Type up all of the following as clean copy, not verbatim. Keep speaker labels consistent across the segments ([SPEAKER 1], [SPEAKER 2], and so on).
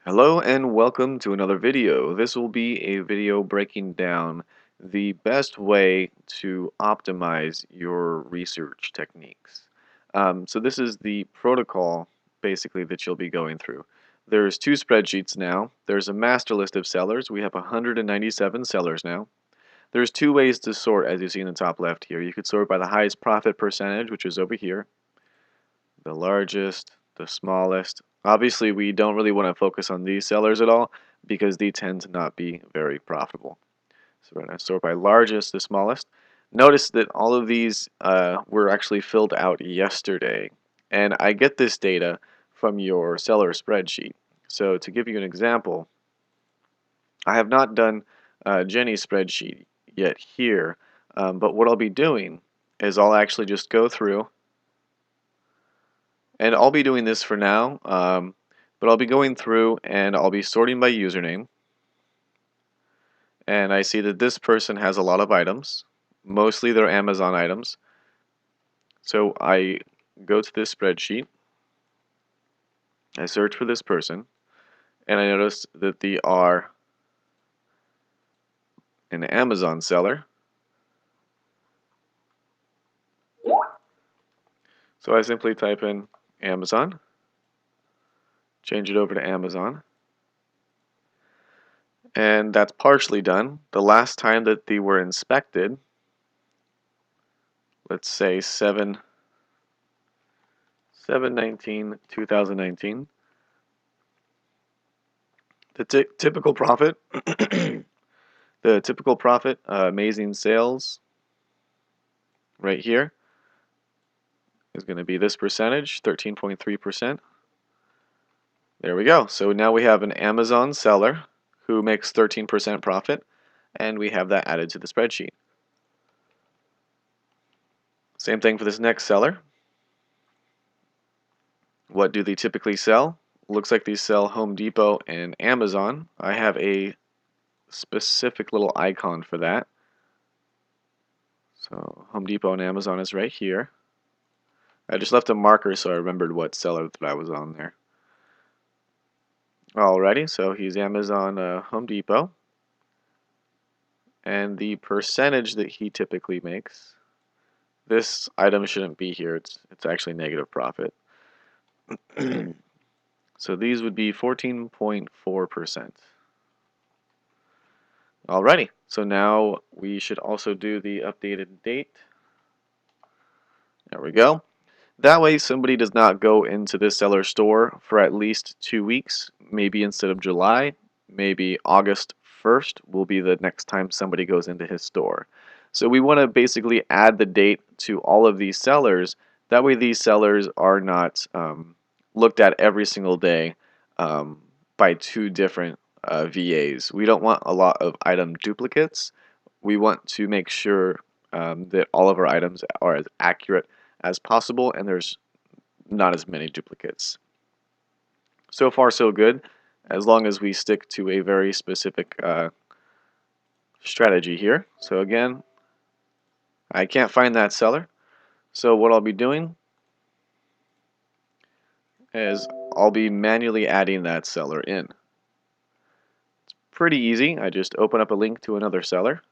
[SPEAKER 1] Hello and welcome to another video. This will be a video breaking down the best way to optimize your research techniques. So this is the protocol basically that you'll be going through. There's two spreadsheets now. There's a master list of sellers. We have 197 sellers now. There's two ways to sort, as you see in the top left here. You could sort by the highest profit percentage, which is over here, the largest, the smallest. Obviously, we don't really want to focus on these sellers at all because they tend to not be very profitable. So we're going to sort by largest to smallest. Notice that all of these were actually filled out yesterday. And I get this data from your seller spreadsheet. So to give you an example, I have not done Jenny's spreadsheet yet here, but what I'll be doing is I'll actually just go through. And I'll be doing this for now, but I'll be going through and I'll be sorting by username. And I see that this person has a lot of items. Mostly they're Amazon items. So I go to this spreadsheet. I search for this person. And I notice that they are an Amazon seller. So I simply type in Amazon. Change it over to Amazon. And that's partially done. The last time that they were inspected, let's say 7/19/2019. The typical profit, the typical profit, amazing sales, right here, is going to be this percentage, 13.3%. There we go. So now we have an Amazon seller who makes 13% profit, and we have that added to the spreadsheet. Same thing for this next seller. What do they typically sell? Looks like they sell Home Depot and Amazon. I have a specific little icon for that. So Home Depot and Amazon is right here. I just left a marker so I remembered what seller that I was on there. Alrighty, so he's Amazon Home Depot. And the percentage that he typically makes, this item shouldn't be here. It's actually negative profit. So these would be 14.4%. Alrighty, so now we should also do the updated date. There we go. That way somebody does not go into this seller store for at least 2 weeks. Maybe instead of July, maybe August 1st will be the next time somebody goes into his store. So we want to basically add the date to all of these sellers. That way these sellers are not looked at every single day by two different VAs. We don't want a lot of item duplicates. We want to make sure that all of our items are as accurate as possible and there's not as many duplicates. So far so good, as long as we stick to a very specific strategy here. So again, I can't find that seller, so what I'll be doing is I'll be manually adding that seller in. It's pretty easy. I just open up a link to another seller.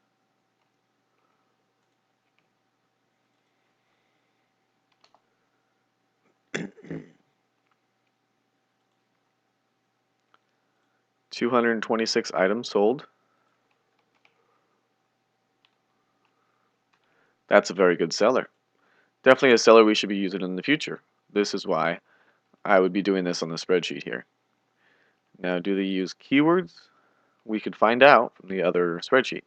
[SPEAKER 1] $226 items sold. That's a very good seller. Definitely a seller we should be using in the future. This is why I would be doing this on the spreadsheet here. Now, do they use keywords? We could find out from the other spreadsheet.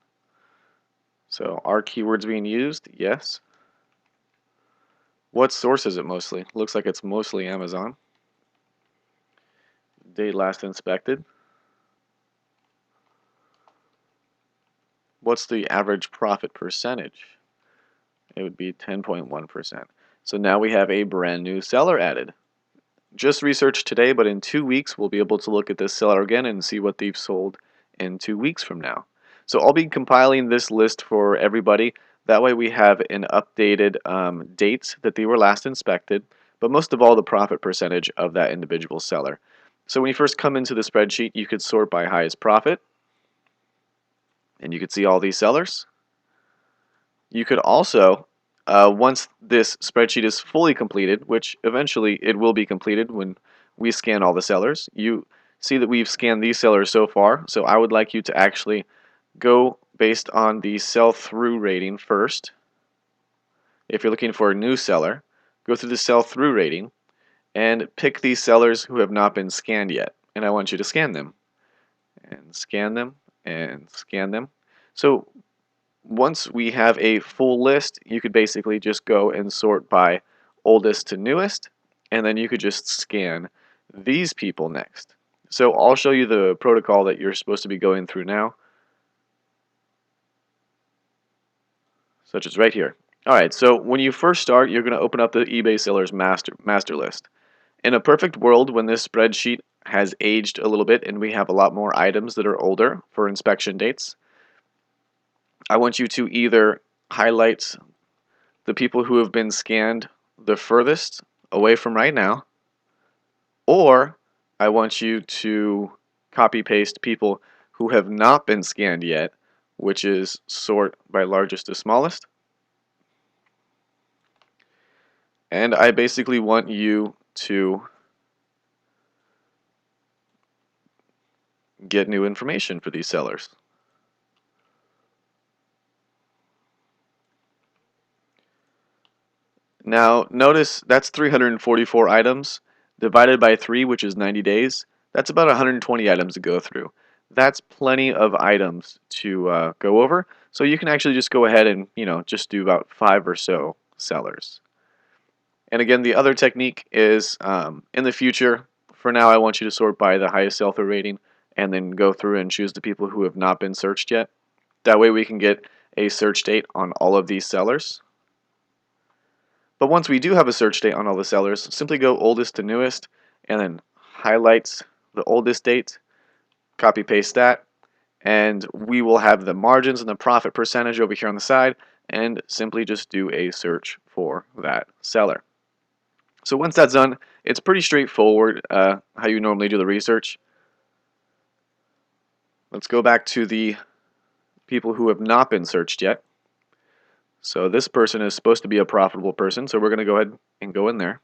[SPEAKER 1] So, are keywords being used? Yes. What source is it mostly? Looks like it's mostly Amazon. Date last inspected. What's the average profit percentage? It would be 10.1%. So now we have a brand new seller added. Just researched today, but in 2 weeks we'll be able to look at this seller again and see what they've sold in 2 weeks from now. So I'll be compiling this list for everybody. That way we have an updated dates that they were last inspected, but most of all the profit percentage of that individual seller. So when you first come into the spreadsheet, you could sort by highest profit, and you could see all these sellers. You could also, once this spreadsheet is fully completed, which eventually it will be completed when we scan all the sellers, you see that we've scanned these sellers so far. So I would like you to actually go based on the sell-through rating first. If you're looking for a new seller, go through the sell-through rating and pick these sellers who have not been scanned yet. And I want you to scan them and scan them and scan them. So once we have a full list, you could basically just go and sort by oldest to newest, and then you could just scan these people next. So I'll show you the protocol that you're supposed to be going through now, such as right here. Alright, so when you first start, you're going to open up the eBay sellers master list. In a perfect world, when this spreadsheet has aged a little bit and we have a lot more items that are older for inspection dates, I want you to either highlight the people who have been scanned the furthest away from right now, or I want you to copy paste people who have not been scanned yet, which is sort by largest to smallest. And I basically want you to get new information for these sellers. Now notice that's 344 items divided by 3, which is 90 days. That's about 120 items to go through. That's plenty of items to go over. So you can actually just go ahead and just do about 5 or so sellers. And again, the other technique is in the future. For now, I want you to sort by the highest sell-through rating and then go through and choose the people who have not been searched yet. That way we can get a search date on all of these sellers. But once we do have a search date on all the sellers, simply go oldest to newest and then highlight the oldest date, copy paste that, and we will have the margins and the profit percentage over here on the side, and simply just do a search for that seller. So once that's done, it's pretty straightforward how you normally do the research. Let's go back to the people who have not been searched yet. So this person is supposed to be a profitable person, so we're going to go ahead and go in there.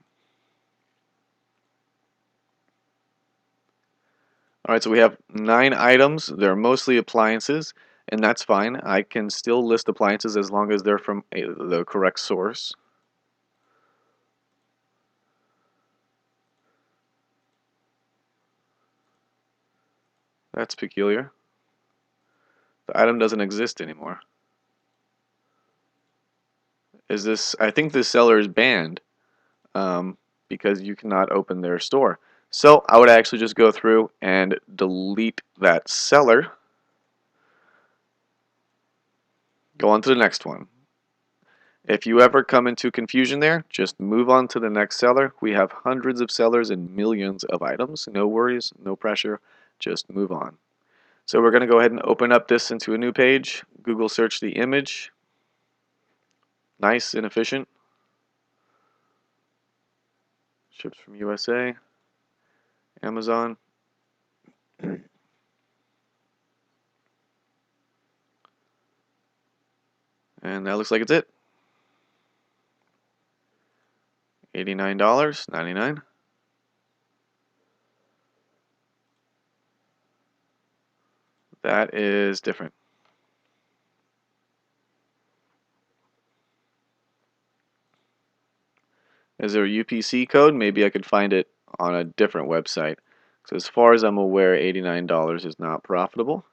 [SPEAKER 1] Alright, so we have 9 items. They're mostly appliances, and that's fine. I can still list appliances as long as they're from the correct source. That's peculiar. The item doesn't exist anymore. I think this seller is banned because you cannot open their store. So I would actually just go through and delete that seller. Go on to the next one. If you ever come into confusion there, just move on to the next seller. We have hundreds of sellers and millions of items. No worries, no pressure, just move on. So we're going to go ahead and open up this into a new page. Google search the image. Nice and efficient. Ships from USA. Amazon. And that looks like it's it. $89.99. That is different. Is there a UPC code? Maybe I could find it on a different website. So as far as I'm aware, $89 is not profitable.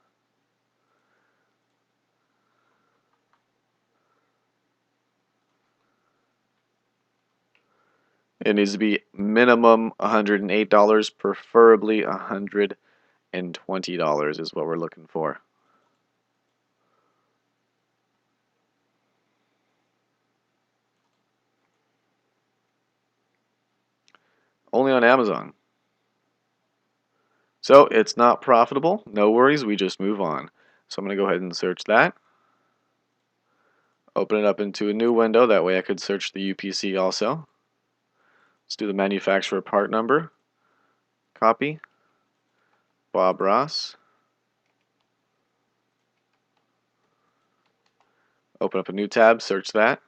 [SPEAKER 1] It needs to be minimum $108, preferably $120 is what we're looking for. Only on Amazon. So it's not profitable. No worries, we just move on. So I'm going to go ahead and search that. Open it up into a new window. That way I could search the UPC also. Let's do the manufacturer part number. Copy. Bob Ross. Open up a new tab, search that.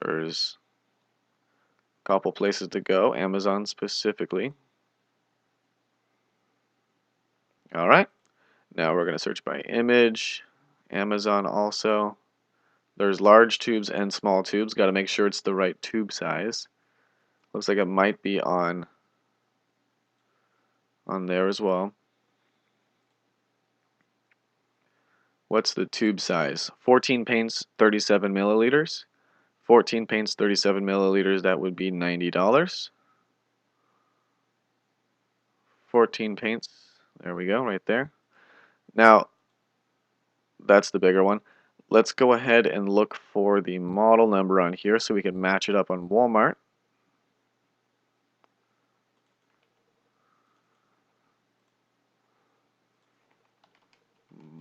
[SPEAKER 1] There's a couple places to go, Amazon specifically. Alright, now we're going to search by image, Amazon also. There's large tubes and small tubes, got to make sure it's the right tube size. Looks like it might be on there as well. What's the tube size? 14 paints, 37 milliliters. 14 paints, 37 milliliters, that would be $90. 14 paints, there we go, right there. Now, that's the bigger one. Let's go ahead and look for the model number on here so we can match it up on Walmart.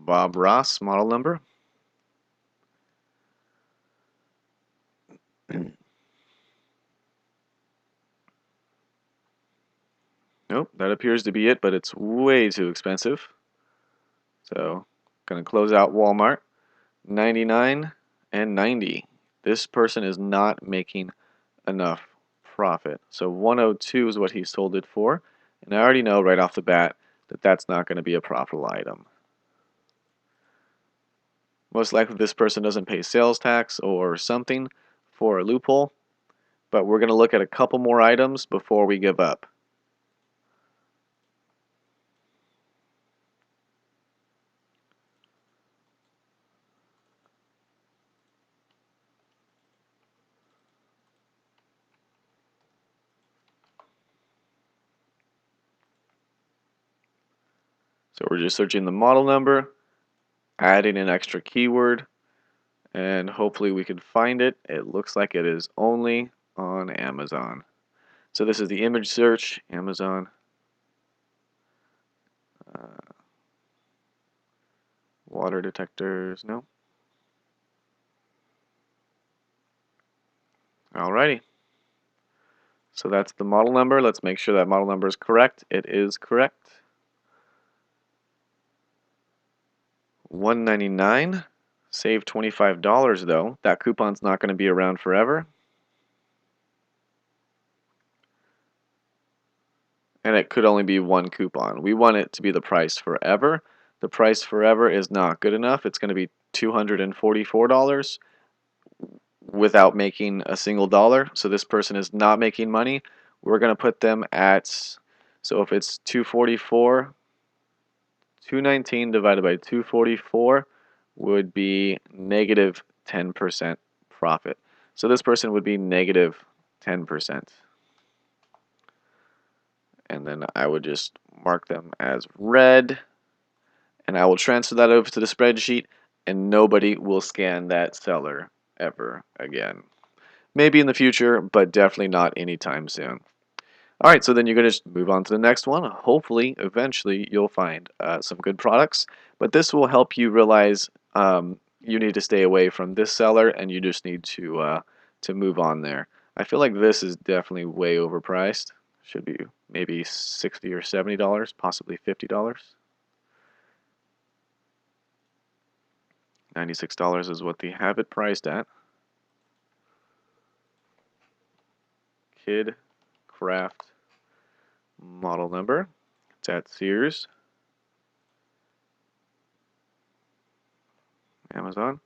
[SPEAKER 1] Bob Ross model number. Nope, that appears to be it, but it's way too expensive. So, gonna close out Walmart. 99 and 90. This person is not making enough profit. So 102 is what he sold it for, and I already know right off the bat that that's not going to be a profitable item. Most likely this person doesn't pay sales tax or something for a loophole, but we're going to look at a couple more items before we give up. So we're just searching the model number, adding an extra keyword, and hopefully we can find it. It looks like it is only on Amazon. So this is the image search, Amazon. Water detectors, no. Alrighty. So that's the model number. Let's make sure that model number is correct. It is correct. $199. Save $25 though. That coupon's not going to be around forever. And it could only be one coupon. We want it to be the price forever. The price forever is not good enough. It's going to be $244 without making a single dollar. So this person is not making money. We're going to put them at, so if it's 244, 219 divided by 244 would be negative 10% profit. So this person would be negative 10%. And then I would just mark them as red, and I will transfer that over to the spreadsheet, and nobody will scan that seller ever again. Maybe in the future, but definitely not anytime soon. Alright, so then you're going to just move on to the next one. Hopefully, eventually, you'll find some good products, but this will help you realize you need to stay away from this seller, and you just need to move on there. I feel like this is definitely way overpriced. Should be maybe $60 or $70, possibly $50. $96 is what they have it priced at. Kid Craft model number. It's at Sears, Amazon.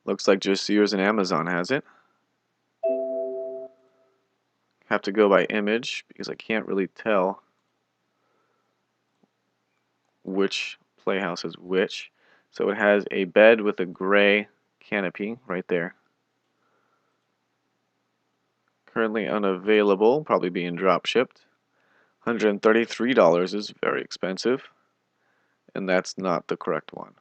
[SPEAKER 1] Looks like just Sears and Amazon has it. Have to go by image because I can't really tell which playhouse is which. So it has a bed with a gray canopy right there. Currently unavailable, probably being drop shipped. $133 is very expensive, and that's not the correct one.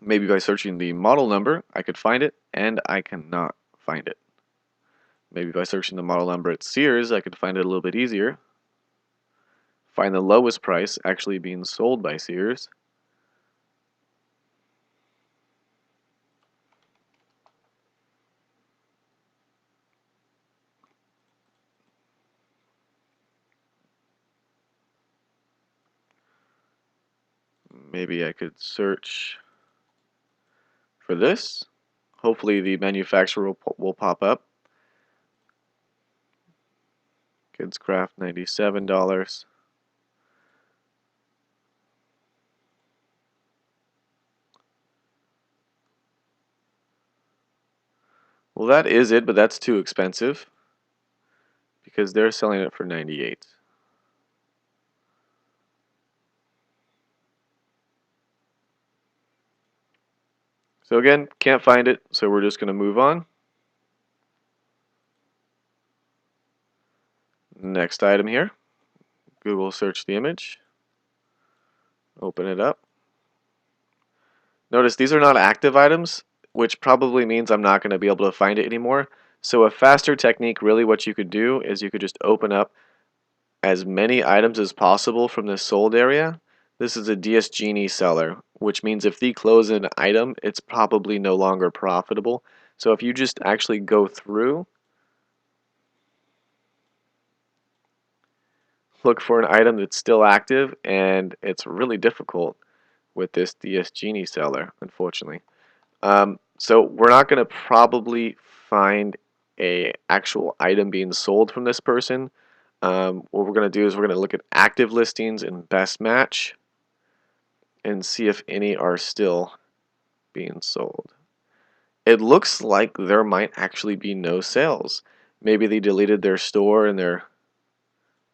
[SPEAKER 1] Maybe by searching the model number, I could find it, and I cannot find it. Maybe by searching the model number at Sears, I could find it a little bit easier. Find the lowest price actually being sold by Sears. Maybe I could search for this. Hopefully the manufacturer will pop up. Kidscraft, $97. Well, that is it, but that's too expensive because they're selling it for 98. So again, can't find it, so we're just going to move on. Next item here. Google search the image. Open it up. Notice these are not active items, which probably means I'm not going to be able to find it anymore. So a faster technique, really what you could do is you could just open up as many items as possible from this sold area. This is a DS Genie seller, which means if they close an item, it's probably no longer profitable. So if you just actually go through, look for an item that's still active, and it's really difficult with this DS Genie seller, unfortunately. So we're not going to probably find a actual item being sold from this person. What we're going to do is we're going to look at active listings in Best Match and see if any are still being sold. It looks like there might actually be no sales. Maybe they deleted their store and they're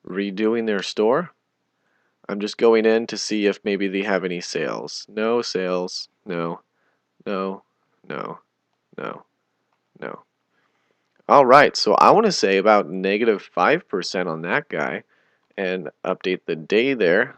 [SPEAKER 1] redoing their store. I'm just going in to see if maybe they have any sales. No sales. No, no, no, no, no. Alright, so I want to say about negative 5% on that guy and update the day there.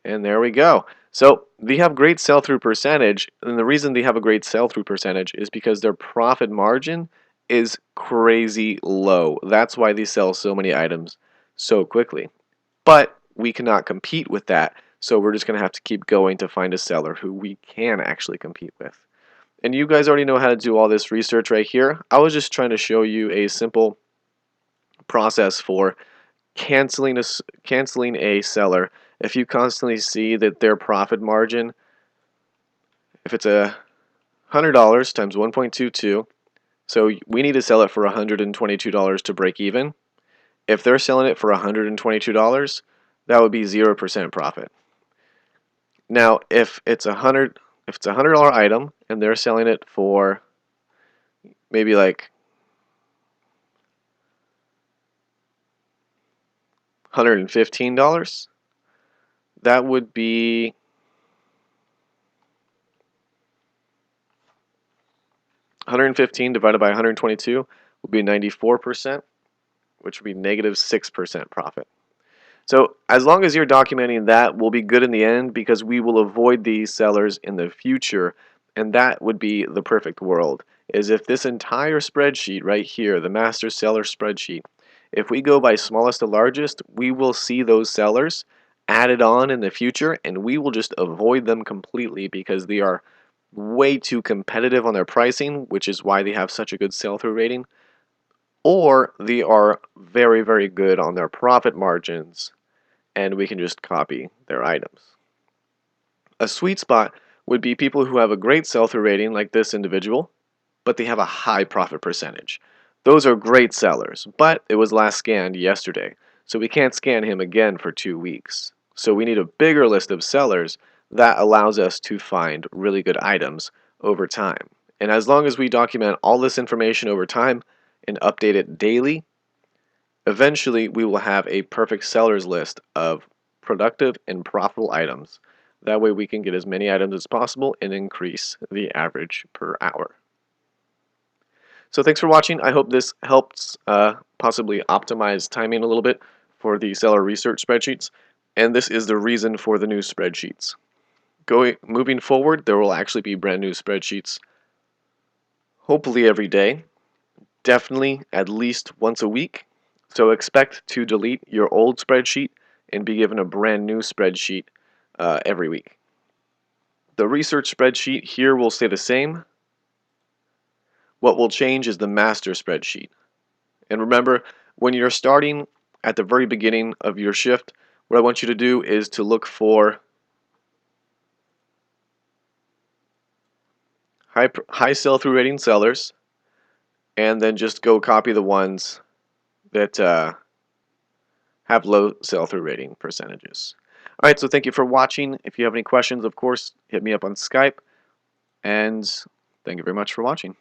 [SPEAKER 1] And there we go. So they have great sell-through percentage, and the reason they have a great sell-through percentage is because their profit margin is crazy low. That's why they sell so many items so quickly. But we cannot compete with that, so we're just going to have to keep going to find a seller who we can actually compete with. And you guys already know how to do all this research right here. I was just trying to show you a simple process for canceling a seller. If you constantly see that their profit margin, if it's $100 times 1.22, so we need to sell it for $122 to break even. If they're selling it for $122, that would be 0% profit. Now, if it's a $100 item and they're selling it for maybe like $115, that would be $115 divided by 122 would be 94%, which would be negative 6% profit. So as long as you're documenting that, we'll be good in the end because we will avoid these sellers in the future, and that would be the perfect world. Is if this entire spreadsheet right here, the master seller spreadsheet, if we go by smallest to largest, we will see those sellers added on in the future, and we will just avoid them completely because they are way too competitive on their pricing, which is why they have such a good sell-through rating, or they are very, very good on their profit margins, and we can just copy their items. A sweet spot would be people who have a great sell-through rating like this individual, but they have a high profit percentage. Those are great sellers, but it was last scanned yesterday, so we can't scan him again for 2 weeks. So we need a bigger list of sellers that allows us to find really good items over time. And as long as we document all this information over time and update it daily, eventually we will have a perfect sellers list of productive and profitable items. That way we can get as many items as possible and increase the average per hour. So thanks for watching. I hope this helps possibly optimize timing a little bit for the seller research spreadsheets. And this is the reason for the new spreadsheets. moving forward, there will actually be brand new spreadsheets, hopefully every day, definitely at least once a week. So expect to delete your old spreadsheet and be given a brand new spreadsheet every week. The research spreadsheet here will stay the same. What will change is the master spreadsheet. And remember, when you're starting at the very beginning of your shift, what I want you to do is to look for high sell-through rating sellers, and then just go copy the ones that have low sell-through rating percentages. Alright, so thank you for watching. If you have any questions, of course, hit me up on Skype, and thank you very much for watching.